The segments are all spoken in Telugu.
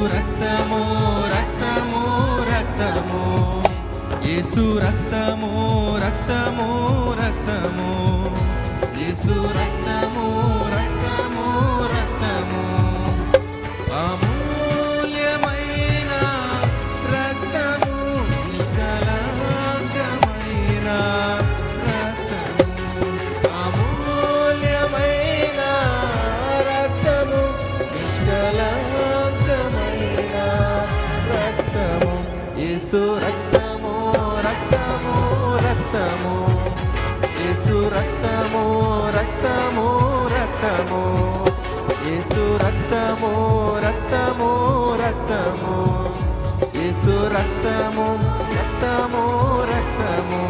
రక్తము రక్తము రక్తము యేసు రక్తము రక్తము రక్తము యేసు రక్తము రక్తము రక్తము అమూల్యమైన రక్తము నిష్కళంకమైన రక్తము అమూల్యమైన రక్తము నిష్కళంకమైన రక్తము యేసు రక్తము రక్తము రక్తము యేసు రక్తము రక్తము రక్తము యేసు రక్తము రక్తము రక్తము యేసు రక్తము రక్తము రక్తము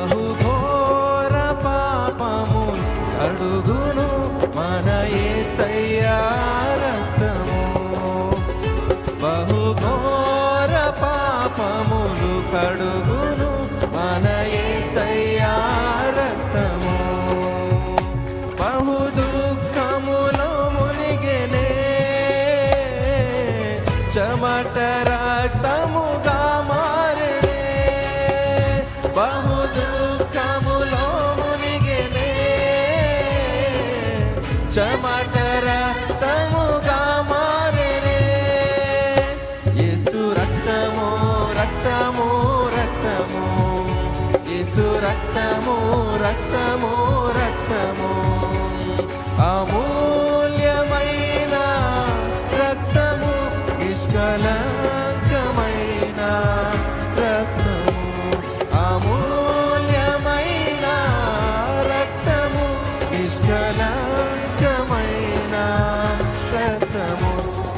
బహుఘోర పాపములు కడుగును మన యేసయ్యా రక్తము బహుఘోర పాపములు కడుగును మన యేసయ్యా రక్తము బహు దుఃఖములో మునిగెనే చెమట రక్తముగా మారెనే బహు దుఃఖములో మునిగెనే చెమట రక్తముగా మారెనే యేసు రక్తము రక్తము రక్తము యేసు రక్తము రక్తము రక్తము అమూల్యమైన రక్తము నిష్కళంకమైన రక్తము అమూల్యమైన రక్తము నిష్కళంకమైన రక్తము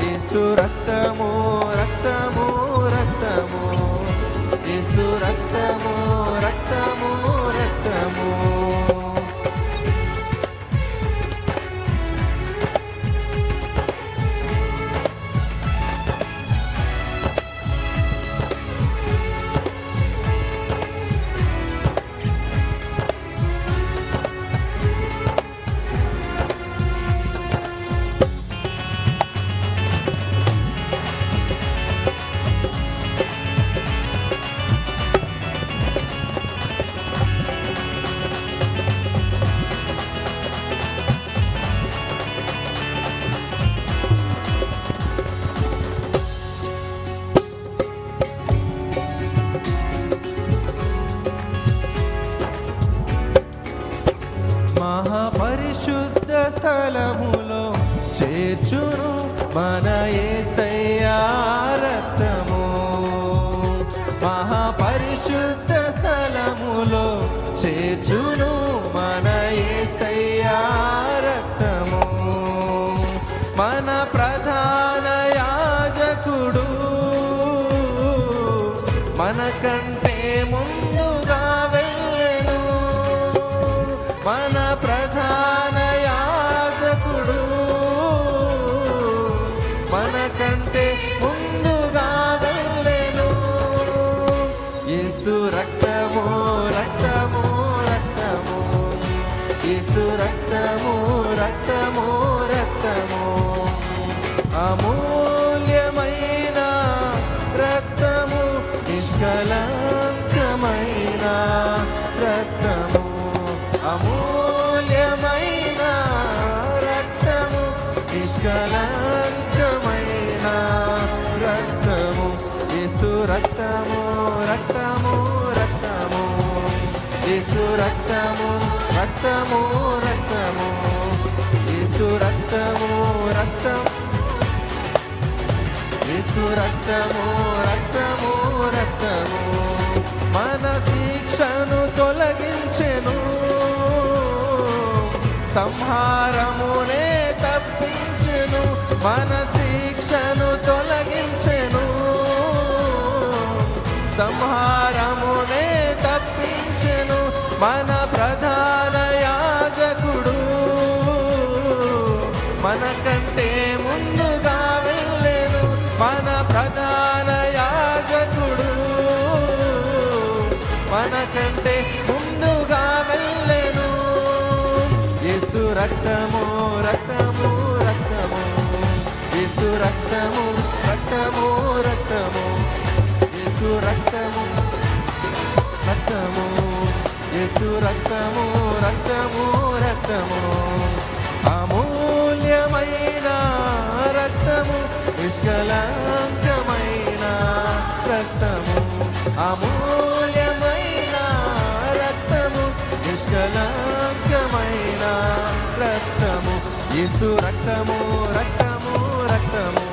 యేసు రక్తము రక్తము రక్తము యేసు రక్తము రక్తము రక్తము మహాపరిశుద్ధ స్థలములో చేర్చును మన యేసయ్యా రక్తము మహాపరిశుద్ధ స్థలములో చేర్చును మన యేసయ్యా రక్తము మన ప్రధాన యాజకుడు మనకంటే ముందుగా వెళ్ళెను మన ప్రధాన యాజకుడు మనకంటే ముందుగా వెళ్ళెను యేసు రక్తము రక్తము రక్తము యేసు రక్తము రక్తము రక్తము అమూల్యమైన రక్తము నిష్కళంకమైన రక్తము అమూల్యమైన రక్తము నిష్కళంకమైన రక్తము యేసు రక్తము రక్తము రక్తము యేసు రక్తము రక్తము రక్తము యేసు రక్తము రక్తము యేసు రక్తము రక్తము రక్తము మన శిక్షను తొలగించెను సంహారమునే తప్పించెను మన శిక్షను సంహారమునే తప్పించెను మన ప్రధాన యాజకుడు. మనకంటే ముందుగా వెళ్ళెను మన ప్రధాన యాజకుడు. మనకంటే ముందుగా వెళ్ళెను. యేసు రక్తము రక్తము రక్తము, యేసు రక్తము రక్తము రక్తము, యేసు రక్తము రక్తము, యేసు రక్తము రక్తము రక్తము. అమూల్యమైన రక్తము, నిష్కలంకమైన రక్తము. అమూల్యమైన రక్తము, నిష్కలంకమైన రక్తము. యేసు రక్తము రక్తము రక్తము,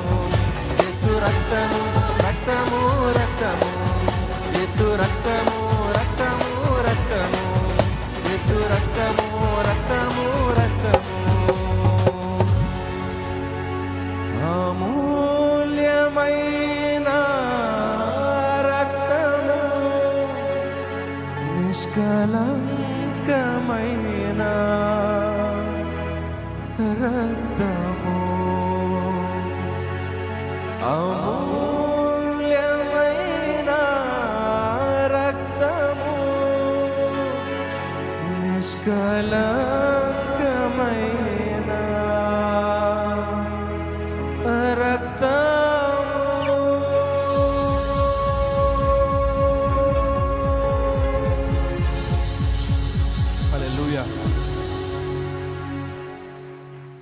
యేసు రక్తము రక్తము రక్తము, యేసు రక్తము రక్తము రక్తము, యేసు రక్తము రక్తము రక్తము. అమూల్యమైన రక్తము, నిష్కలంకమైన రక్తము. అమూల్యమైన రక్తము, నిష్కలంకమైన